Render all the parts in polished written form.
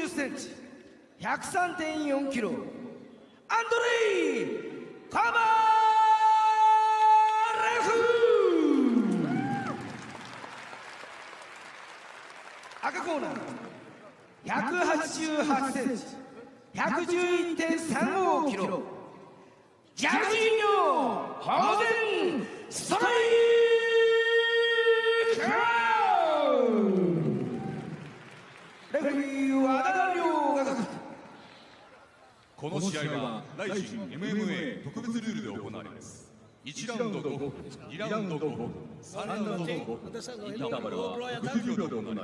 190cm, 103.4kg, Andrei Kovalev.赤コーナー、188cm, 111.35kg, Jairzinho Rozenstruik. この試合は来春 MMA 特別ルールで行われます。1ラウンド5分、2ラウンド5分、3ラウンド5分、インターバルは60秒で行われま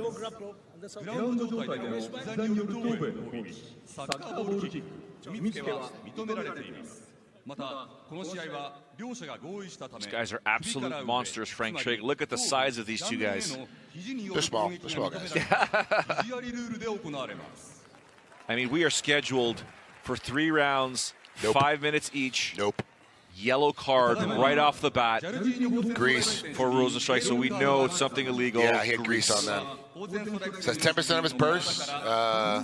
す。グラウンド状態での膝による頭部への攻撃、サッカーボールキック、踏みつけは認められています。また、この試合は両者が合意したため、 These guys are absolute monsters, Frank Trigg. Look at the size of these two guys. They're small. They're small guys. I mean, we are scheduled for 3 rounds, 5 minutes each. Nope. Yellow card right off the bat. Grease. For Rozenstroik, so we know it's something illegal. Yeah, he had grease on that. Says 10% of his purse. I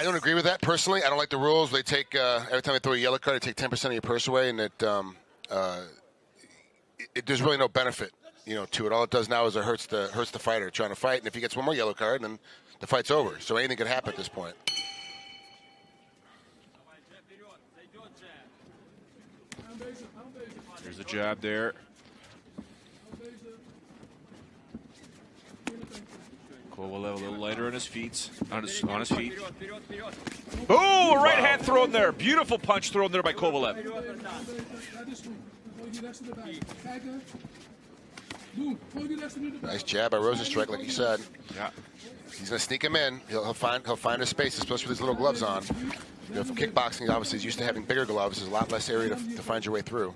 don't agree with that personally. I don't like the rules. They take every time they throw a yellow card, they take 10% of your purse away, and there's really no benefit, to it. All it does now is it hurts the fighter trying to fight, and if he gets one more yellow card, then the fight's over. So anything could happen at this point. There's a jab there. Kovalev a little lighter on his feet. On his feet. Oh, a right hand thrown there. Beautiful punch thrown there by Kovalev. Nice jab by Rozenstroik, like you said. Yeah. He's gonna sneak him in. He'll find his space, especially with his little gloves on. For kickboxing, obviously, he's used to having bigger gloves. There's a lot less area to find your way through.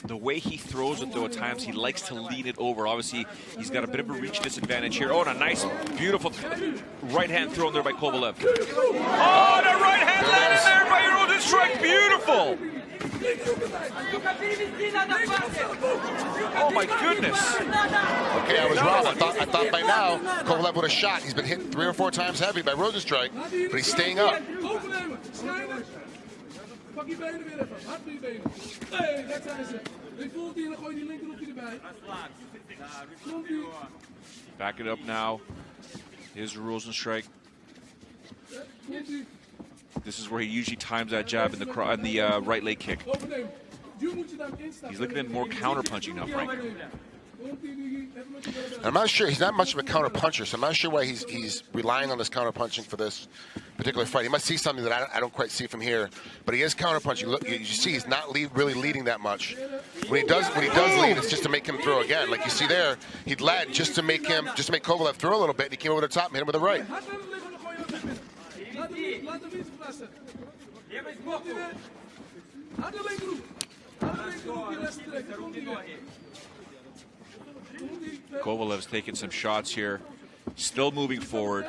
The way he throws it, though, at times, he likes to lean it over. Obviously, he's got a bit of a reach disadvantage here. Oh, and a nice, beautiful right hand thrown there by Kovalev. Oh, and a right hand landed there by Rozenstroik. Beautiful. Oh, my goodness. Okay, I was wrong. I thought by now Kovalev would have shot. He's been hit 3 or 4 times heavy by Rozenstroik, but he's staying up. Back it up now. Here's Rozenstroik. This is where he usually times that jab in the right leg kick. He's looking at more counter punching now, Frank. I'm not sure. He's not much of a counter puncher, so I'm not sure why he's relying on this counter punching for this particular fight. He must see something that I don't quite see from here, but he is counter punching. Look, you see, he's not really leading that much. When he does lead, it's just to make him throw again. Like you see there, he led just to make Kovalev throw a little bit, and he came over the top and hit him with the right. Kovalev's taking some shots here, still moving forward.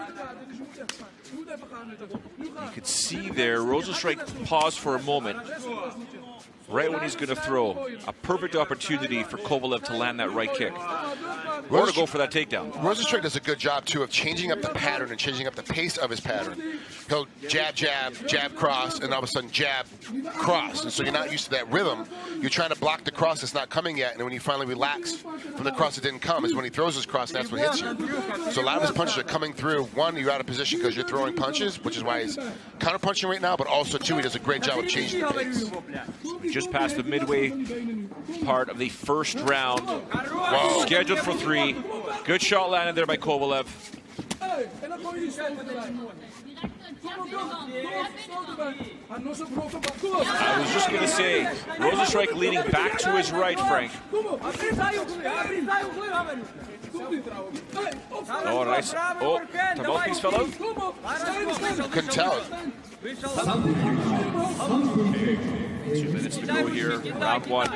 You could see there, Rozenstroik paused for a moment, right when he's going to throw. A perfect opportunity for Kovalev to land that right kick, or to go for that takedown. Rozenstroik does a good job, too, of changing up the pattern and changing up the pace of his pattern. He'll jab, jab, jab, cross, and all of a sudden jab, cross. And so you're not used to that rhythm. You're trying to block the cross that's not coming yet, and then when you finally relax from the cross that didn't come is when he throws his cross, and that's what hits you. So a lot of his punches are coming through. One, you're out of position because you're throwing punches, which is why he's counter-punching right now, but also, two, he does a great job of changing the pace. Just past the midway part of the first round. Whoa. Scheduled for 3. Good shot landed there by Kovalev. I was just going to say, Rozenstroik leaning back to his right, Frank. Oh, nice. Oh, the mouthpiece fell out. Couldn't tell it. 2 minutes to go here, round 1.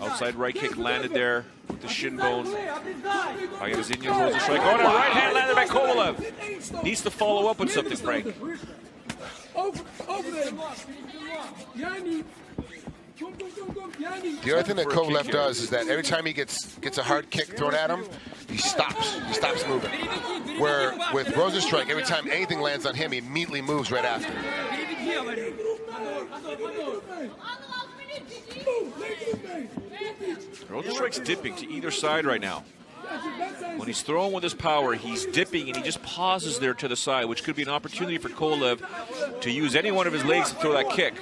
Outside right kick landed there with the shin bone. Jairzinьo Rozenstroik. Oh, and a right hand landed by Kovalev. Needs to follow up with something, Frank. The other thing that Kovalev does is that every time he gets a hard kick thrown at him, he stops. He stops moving. Where with Rozenstroik, every time anything lands on him, he immediately moves right after. Rozenstroik's dipping to either side right now. When he's throwing with his power, he's dipping and he just pauses there to the side, which could be an opportunity for Kovalev to use any one of his legs to throw that kick.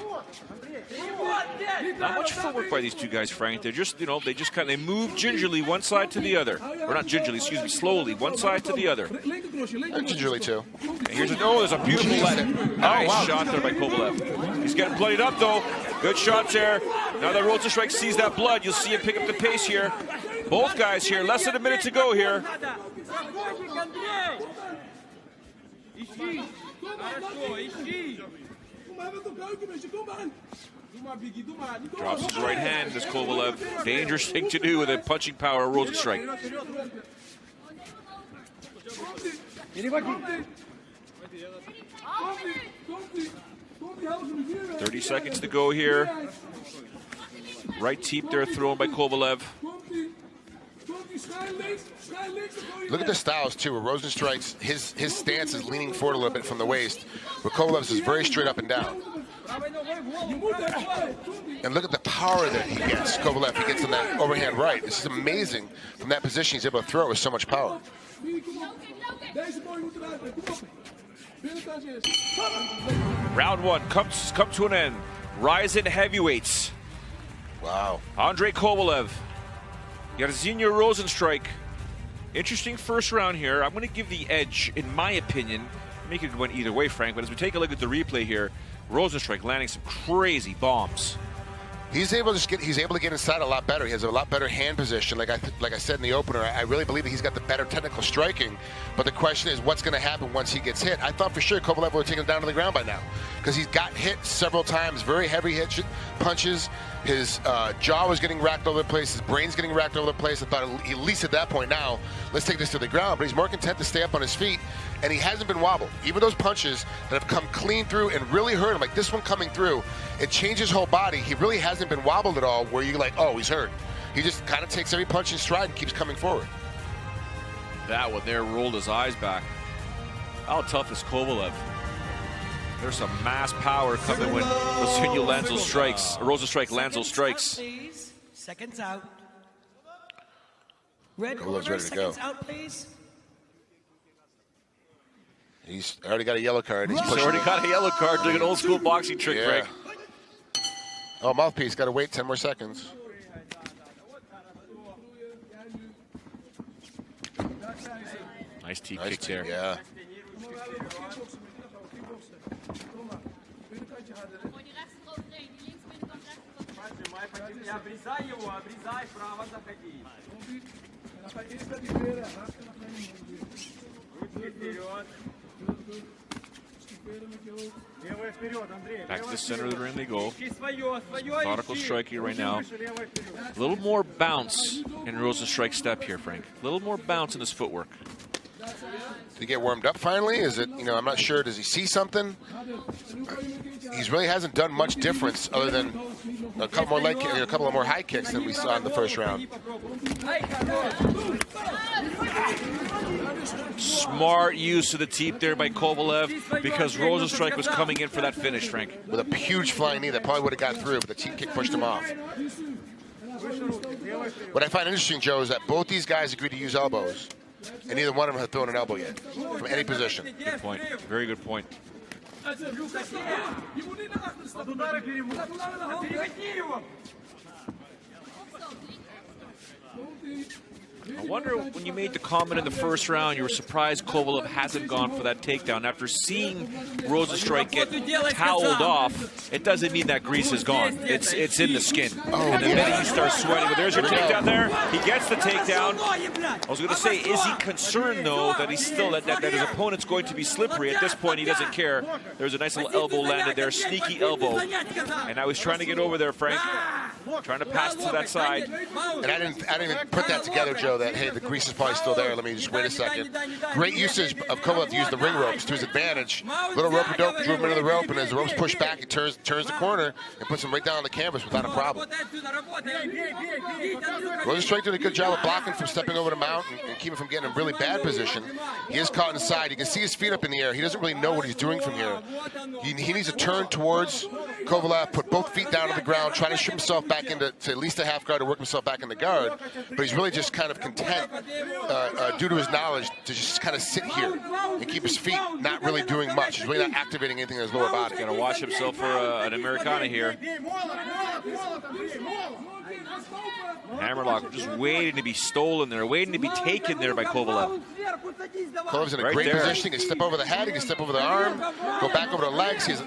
Not much footwork by these two guys, Frank. They're just, they move gingerly one side to the other. Or not gingerly, excuse me, slowly, one side to the other. And gingerly, too. And here's there's a beautiful nice shot there by Kovalev. He's getting bloodied up, though. Good shots there. Now that Rozenstroik sees that blood, you'll see him pick up the pace here. Both guys here, less than a minute to go here. Drops his right hand, this Kovalev. Dangerous thing to do with a punching power of Rozenstroik. 30 seconds to go here. Right teep there thrown by Kovalev. Look at the styles too. Where Rosenstrike's his stance is leaning forward a little bit from the waist, where Kovalev's is very straight up and down. And look at the power that he gets. Kovalev, he gets on that overhand right. This is amazing. From that position, he's able to throw with so much power. Round one come to an end. Rising heavyweights. Wow. Andrei Kovalev, Jairzynьо Rozенstruik. Interesting first round here. I'm going to give the edge, in my opinion. Make it went either way, Frank, but as we take a look at the replay here, Rozenstroik landing some crazy bombs. He's able to get inside a lot better. He has a lot better hand position. Like I said in the opener, I really believe that he's got the better technical striking. But the question is, what's going to happen once he gets hit? I thought for sure Kovalev would have taken him down to the ground by now, because he's got hit several times, very heavy punches. His jaw was getting racked over the place. His brain's getting racked over the place. I thought at least at that point now, let's take this to the ground. But he's more content to stay up on his feet, and he hasn't been wobbled. Even those punches that have come clean through and really hurt him, like this one coming through, it changed his whole body. He really hasn't been wobbled at all where you're like, oh, he's hurt. He just kind of takes every punch in stride and keeps coming forward. That one there rolled his eyes back. How tough is Kovalev? There's some mass power coming when Jairzynьо lands those strikes. Rozenstroik lands those strikes. Seconds out. Red Kovalev's corner, ready to go. seconds out, please. He's already got a yellow card. He's already got a yellow card doing an old school boxing trick, yeah. Frank. Oh, mouthpiece, got to wait 10 more seconds. Nice T kick there. Yeah. Back to the center of the ring they go. Methodical striking right now. A little more bounce in Rozenstroik's step here, Frank. A little more bounce in his footwork. Did he get warmed up finally? Is it, I'm not sure. Does he see something? He really hasn't done much difference other than a couple more a couple of more high kicks than we saw in the first round. Smart use of the teep there by Kovalev, because Rozenstroik was coming in for that finish, Frank. With a huge flying knee that probably would have got through, but the teep kick pushed him off. What I find interesting, Joe, is that both these guys agreed to use elbows, and neither one of them have thrown an elbow yet from any position. Good point. Very good point. I wonder, when you made the comment in the first round, you were surprised Kovalev hasn't gone for that takedown. After seeing Rozenstroik get toweled off, it doesn't mean that grease is gone. It's in the skin. And the minute you start sweating, but there's your takedown there. He gets the takedown. I was going to say, is he concerned, though, that he's still that his opponent's going to be slippery? At this point, he doesn't care. There's a nice little elbow landed there, sneaky elbow. And now he's trying to get over there, Frank. Trying to pass to that side. And I didn't even put that together, Joe, that, hey, the grease is probably still there. Let me just wait a second. Great usage of Kovalev to use the ring ropes to his advantage. Little rope dope, drew him into the rope, and as the ropes push back, he turns the corner and puts him right down on the canvas without a problem. Rosenstrouik did a good job of blocking from stepping over the mount and keeping from getting in a really bad position. He is caught inside. You can see his feet up in the air. He doesn't really know what he's doing from here. He needs to turn towards Kovalev, put both feet down on the ground, try to ship himself back into at least a half guard to work himself back in the guard. But he's really just kind of content, due to his knowledge, to just kind of sit here and keep his feet not really doing much. He's really not activating anything in his lower body. Going to watch himself for an Americana here. Hammerlock just waiting to be stolen there, waiting to be taken there by Kovalev. Kovalev's in a great position. He can step over the head, he can step over the arm, go back over the legs. He's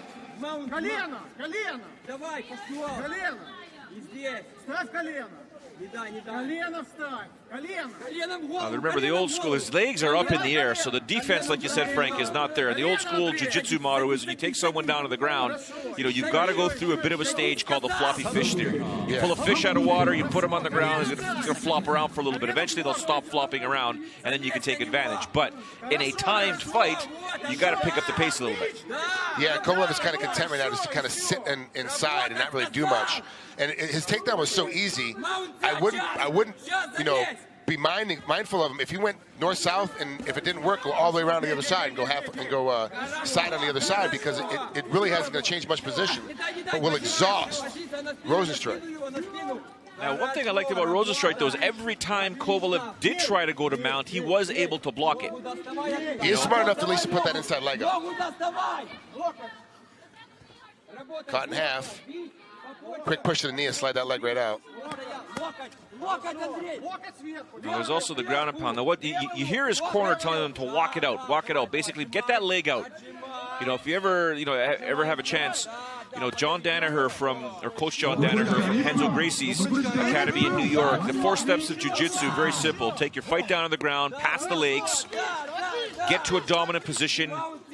remember, the old school, his legs are up in the air, so the defense, like you said, Frank, is not there. The old school jiu-jitsu motto is when you take someone down to the ground, you've got to go through a bit of a stage called the floppy fish theory. You pull a fish out of water, you put him on the ground, he's going to flop around for a little bit. Eventually, they'll stop flopping around, and then you can take advantage. But in a timed fight, you got to pick up the pace a little bit. Yeah, Kovalev is kind of content right now just to kind of sit inside and not really do much. And his takedown was so easy. I wouldn't, be mindful of him if he went north-south, and if it didn't work, go all the way around to the other side and go side on the other side, because it really hasn't going to change much position, but will exhaust Rozenstroik. Now, one thing I liked about Rozenstroik, though, is every time Kovalev did try to go to mount, he was able to block it. He is smart enough to at least put that inside leg up. Caught in half. Quick push to the knee and slide that leg right out. There's also the ground and pound. Now, what you hear his corner telling him to walk it out. Basically, get that leg out. If you ever have a chance, John Danaher Coach John Danaher from Renzo Gracie's Academy in New York. The 4 steps of jiu-jitsu, very simple. Take your fight down on the ground, pass the legs, get to a dominant position,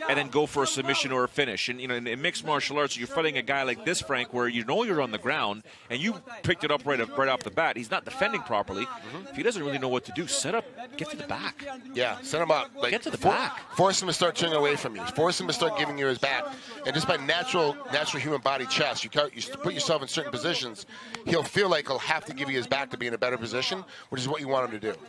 and then go for a submission or a finish. And in mixed martial arts, you're fighting a guy like this, Frank, where you're on the ground and you picked it up right off the bat. He's not defending properly. If he doesn't really know what to do, set up, get to the back. Yeah, set him up. Get to the back. Force him to start turning away from you. Force him to start giving you his back. And just by natural human body chess, you put yourself in certain positions, he'll feel like he'll have to give you his back to be in a better position, which is what you want him to do.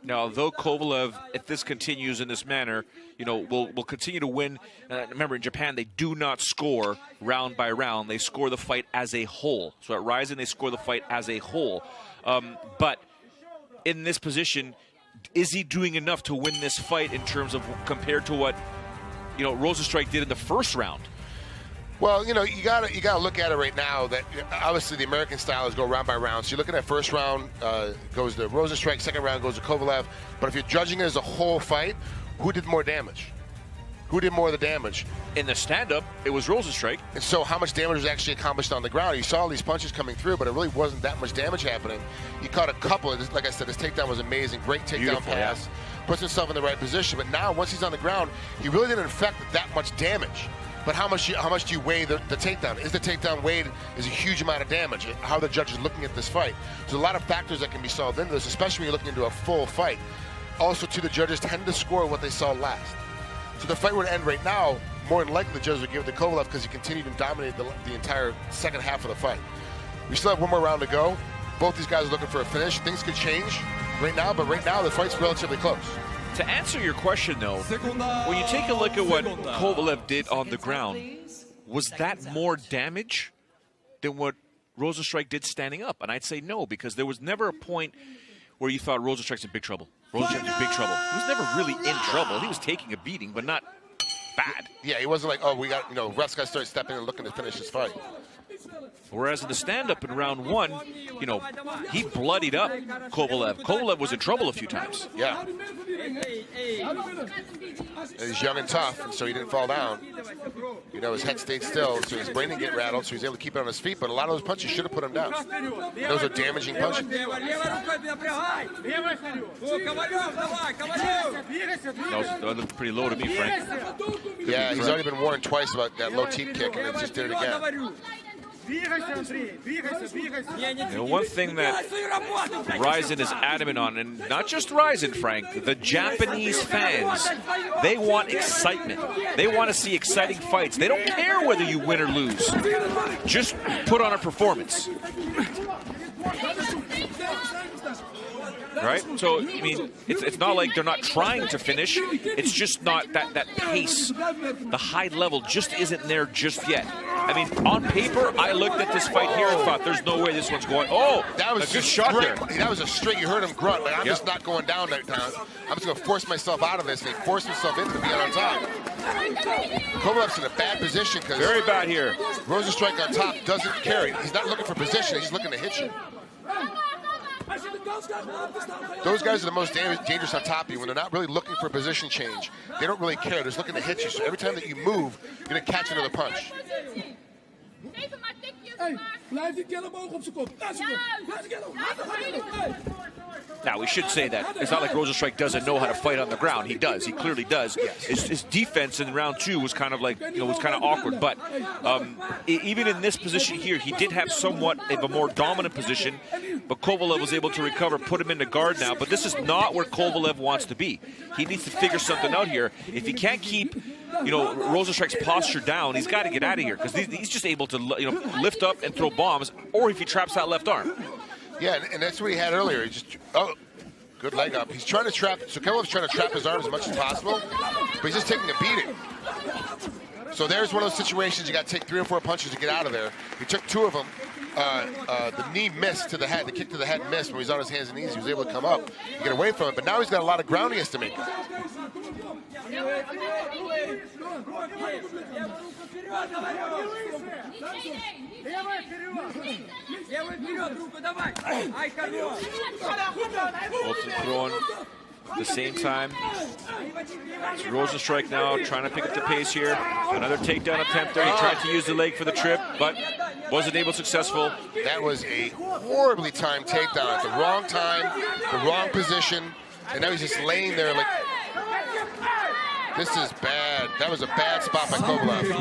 Now, although Kovalev, if this continues in this manner, will continue to win. Remember, in Japan, they do not score round by round. They score the fight as a whole. So at Rizin, they score the fight as a whole. But in this position, is he doing enough to win this fight in terms of compared to what Rozenstroik did in the first round? Well, you gotta look at it right now. That obviously the American style is go round by round. So you're looking at first round goes to Rozenstroik, second round goes to Kovalev. But if you're judging it as a whole fight, who did more damage? Who did more of the damage? In the stand-up, it was Rozenstroik. And so how much damage was actually accomplished on the ground? You saw all these punches coming through, but it really wasn't that much damage happening. He caught a couple. Like I said, his takedown was amazing. Great takedown pass. Yeah. Puts himself in the right position. But now, once he's on the ground, he really didn't affect that much damage. But how much do you weigh the takedown? Is the takedown weighed is a huge amount of damage? How the judge is looking at this fight. There's a lot of factors that can be solved into this, especially when you're looking into a full fight. Also, too, the judges tend to score what they saw last. So the fight would end right now, more than likely the judges would give it to Kovalev because he continued to dominate the entire second half of the fight. We still have one more round to go. Both these guys are looking for a finish. Things could change right now, but right now the fight's relatively close. To answer your question, though, when you take a look at what Kovalev did on the ground, was that more damage than what Rozenstroik did standing up? And I'd say no, because there was never a point where you thought Rozenstroik's in big trouble. Rozenstroik's in big trouble. He was never really in trouble. He was taking a beating, but not bad. Yeah, he wasn't like, oh, we got, refs got to start stepping and looking to finish this fight. Whereas in the stand-up in round one, you know, he bloodied up Kovalev. Kovalev was in trouble a few times. Yeah. He's young and tough, and so he didn't fall down. You know, his head stayed still, so his brain didn't get rattled, so he was able to keep it on his feet, but a lot of those punches should have put him down. Those are damaging punches. That looked pretty low to me, Frank. Yeah, he's already been warned twice about that low teep kick, and he just did it again. You know, one thing that Rizin is adamant on, and not just Rizin, Frank, the Japanese fans, they want excitement. They want to see exciting fights. They don't care whether you win or lose. Just put on a performance. Right? So, I mean, it's not like they're not trying to finish. It's just not that pace. The high level just isn't there just yet. I mean, on paper, I looked at this fight here and thought, there's no way this one's going. Oh, that was a good shot there. That was a straight. You heard him grunt. Like, I'm just not going down that time. I'm just going to force myself out of this. And he forced himself into being on top. Kovalev's in a bad position because very bad here. Rozenstrouik on top doesn't carry. He's not looking for position. He's looking to hit you. Those guys are the most dangerous on top of you when they're not really looking for a position change. They don't really care. They're just looking to hit you. So every time that you move, you're going to catch another punch. Now, we should say that it's not like Rozenstrouik doesn't know how to fight on the ground. He does. He clearly does. His defense in round two was kind of like, you know, was kind of awkward. But even in this position here, he did have somewhat of a more dominant position. But Kovalev was able to recover, put him into guard now. But this is not where Kovalev wants to be. He needs to figure something out here. If he can't keep, you know, Rozenstroik's posture down, he's got to get out of here because he's just able to, you know, lift up and throw bombs, or if he traps that left arm. Yeah, and that's what he had earlier. He just, good leg up. He's trying to trap, so Kovalev's trying to trap his arm as much as possible, but he's just taking a beating. So there's one of those situations you got to take 3 or 4 punches to get out of there. He took 2 of them. The knee missed to the head. The kick to the head missed when he was on his hands and knees. He was able to come up and get away from it, but now he's got a lot of ground he has to make. Both throwing at the same time. It's Rozenstroik now trying to pick up the pace here. Another takedown attempt there. He tried to use the leg for the trip, but wasn't able to successful. That was a horribly timed takedown at the wrong time, the wrong position, and now he's just laying there like, this is bad. That was a bad spot by Kovalev.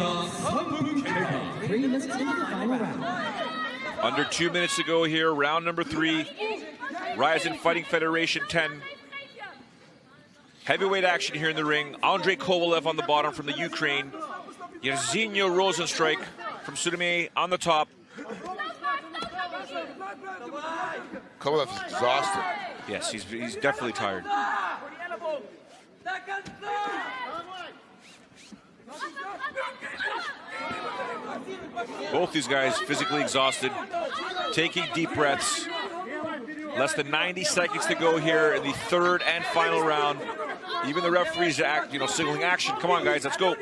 Under 2 minutes to go here, round number 3. Rizin Fighting Federation 10. Heavyweight action here in the ring. Andrei Kovalev on the bottom from the Ukraine. Jairzynьо Rozенструик from Surинam on the top. Kovalev is exhausted. Yes, he's definitely tired. Both these guys physically exhausted, taking deep breaths. Less than 90 seconds to go here in the 3rd and final round. Even the referees are signaling action. Come on, guys, let's go.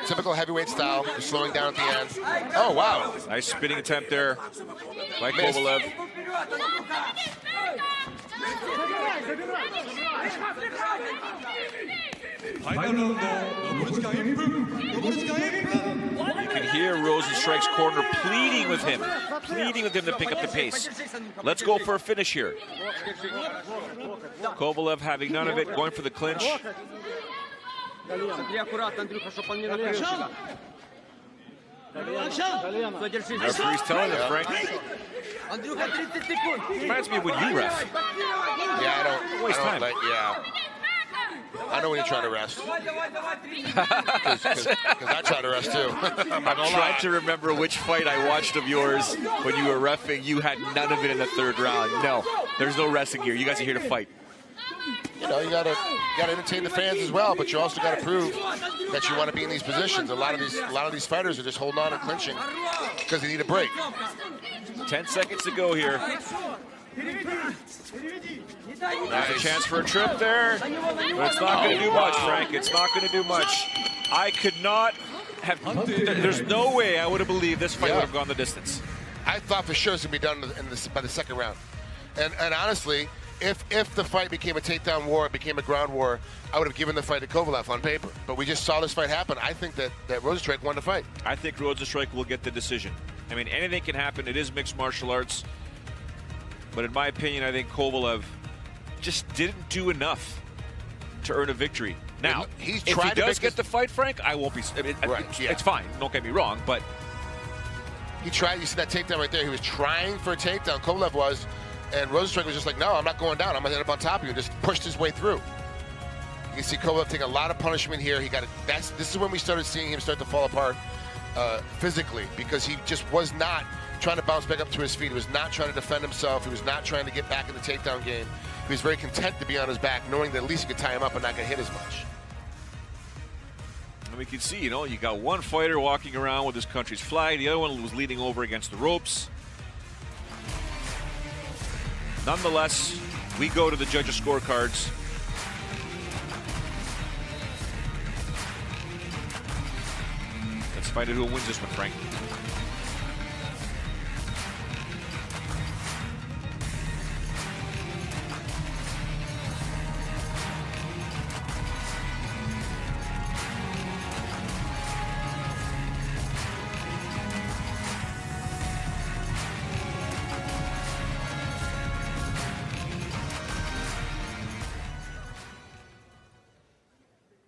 Typical heavyweight style. You're slowing down at the end. Oh, wow. Nice spinning attempt there by Kovalev. You can hear Rozenstroik's corner pleading with him to pick up the pace. Let's go for a finish here. Kovalev having none of it, going for the clinch. Referee's telling him, Frank. Reminds me of when you ref. Yeah, I don't waste time. I know when you're trying to rest. Because I try to rest too. I'm trying to remember which fight I watched of yours when you were reffing. You had none of it in the 3rd round. No, there's no resting here. You guys are here to fight. You know, you gotta entertain the fans as well, but you also gotta prove that you want to be in these positions. A lot of these fighters are just holding on and clinching because they need a break. 10 seconds to go here. There's a chance for a trip there, but it's not going to do much, Frank. It's not going to do much. I could not There's no way I would have believed this fight would have gone the distance. I thought for sure it was going to be done by the second round. And honestly, if the fight became a takedown war, it became a ground war, I would have given the fight to Kovalev on paper. But we just saw this fight happen. I think that Rozenstroik won the fight. I think Rozenstroik will get the decision. I mean, anything can happen. It is mixed martial arts. But in my opinion, I think Kovalev just didn't do enough to earn a victory. Now, if he does get the fight, Frank, I won't be. I mean, it's fine. Don't get me wrong, but he tried. You see that takedown right there? He was trying for a takedown. Kovalev was, and Rozenstroik was just like, "No, I'm not going down. I'm gonna end up on top of you." Just pushed his way through. You can see Kovalev take a lot of punishment here. He got it. This is when we started seeing him start to fall apart physically, because he just was not trying to bounce back up to his feet. He was not trying to defend himself. He was not trying to get back in the takedown game. He was very content to be on his back, knowing that at least he could tie him up and not get hit as much. And we can see, you know, you got one fighter walking around with his country's flag. The other one was leaning over against the ropes. Nonetheless, we go to the judges' scorecards. Let's find out who wins this one, Frank.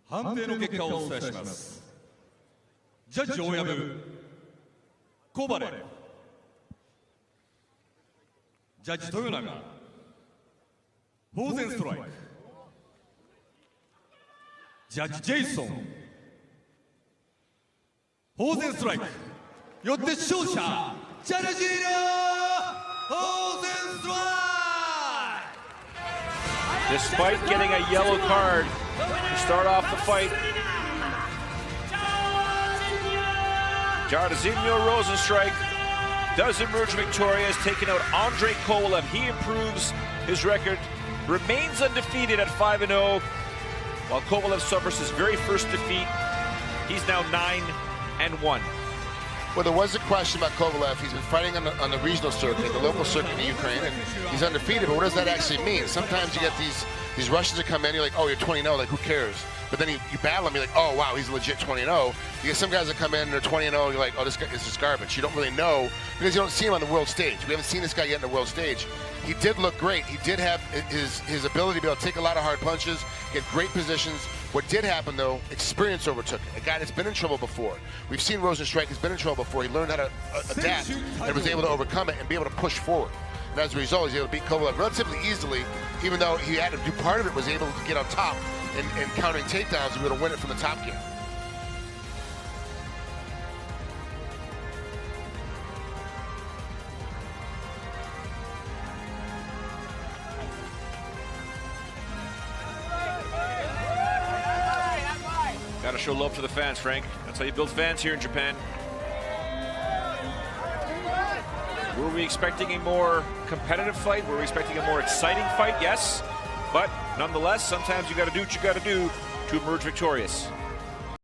判定の結果をお伝えします。ジャッジ大藪、コバレ。ジャッジ豊永、ローゼンストライク。ジャッジジェイソン、ローゼンストライク。よって勝者、ジャイジーノ・ローゼンストライク。 Despite getting a yellow card to start off the fight, Jairzinho Rozenstruik does emerge victorious, taking out Andrei Kovalev. He improves his record, remains undefeated at 5-0, while Kovalev suffers his very first defeat. He's now 9-1. Well, there was a question about Kovalev. He's been fighting on the regional circuit, the local circuit in Ukraine, and he's undefeated. But what does that actually mean? Sometimes you get these Russians that come in, you're like, oh, you're 20-0, like, who cares? But then you battle him, you're like, oh, wow, he's legit 20-0. You get some guys that come in and they're 20-0, you're like, oh, this guy is just garbage. You don't really know because you don't see him on the world stage. We haven't seen this guy yet on the world stage. He did look great. He did have his ability to be able to take a lot of hard punches, get great positions. What did happen, though, experience overtook it. A guy that's been in trouble before. We've seen Rozenstroik has been in trouble before. He learned how to adapt and was able to overcome it and be able to push forward. And as a result, he's able to beat Kovalev relatively easily, even though he had to do part of it, was able to get on top and countering takedowns and be able to win it from the top gear. Gotta show love to the fans, Frank. That's how you build fans here in Japan. Were we expecting a more competitive fight? Were we expecting a more exciting fight? Yes. But nonetheless, sometimes you gotta do what you gotta do to emerge victorious.